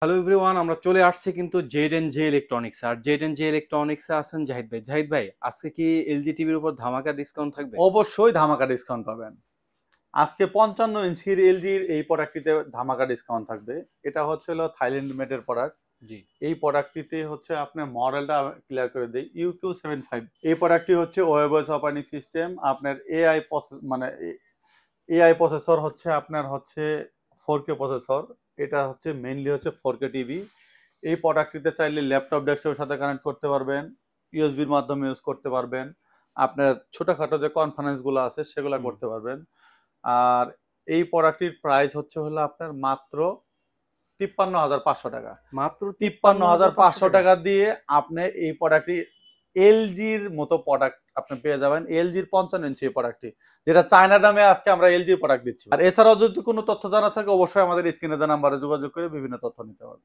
Hello everyone, আমরা চলে আসছি কিন্তু জেড এন্ড জে ইলেকট্রনিক্স। আর জেড এন্ড জে ইলেকট্রনিক্সে আছেন জাহিদ ভাই। জাহিদ ভাই, আজকে কি এলজি টিভির উপর ধামাকা ডিসকাউন্ট থাকবে? অবশ্যই ধামাকা ডিসকাউন্ট পাবেন। আজকে 55 ইঞ্চির এলজির এই প্রোডাক্টটিতে ধামাকা ডিসকাউন্ট থাকবে। এটা হচ্ছে হলো থাইল্যান্ড মেডের প্রোডাক্ট। জি। এই প্রোডাক্টটিতে হচ্ছে আপনার মডেলটা ক্লিয়ার করে দেই, UQ75। এই প্রোডাক্টটি হচ্ছে ওয়েবওয়েস অপারেটিং সিস্টেম। আপনার এআই প্রসেস মানে এআই প্রসেসর হচ্ছে আপনার হচ্ছে 4K প্রসেসর। এটা হচ্ছে মেইনলি হচ্ছে 4K টিভি। এই প্রোডাক্টটিতে চাইলে ল্যাপটপ ডেস্কটপের সাথে কানেক্ট করতে পারবেন, ইউএসবির মাধ্যমে ইউজ করতে পারবেন, আপনার ছোটখাটো যে কনফারেন্সগুলো আছে সেগুলো হুম। করতে পারবেন। আর এই প্রোডাক্টটির প্রাইস হচ্ছে হলো আপনার মাত্র 53,500 টাকা। মাত্র তিপ্পান্ন 53,500 হাজার পাঁচশো টাকা? টাকা দিয়ে আপনি এই প্রোডাক্টটি এলজির মতো প্রোডাক্ট আপনি পেয়ে যাবেন। এলজির 55 ইঞ্চি এই প্রোডাক্টটি, যেটা চায়না দামে আজকে আমরা এলজির প্রোডাক্ট দিচ্ছি। আর এছাড়াও যদি কোনো তথ্য জানা থাকে অবশ্যই আমাদের স্ক্রিনে দেওয়া নাম্বারে যোগাযোগ করে বিভিন্ন তথ্য নিতে পারবেন।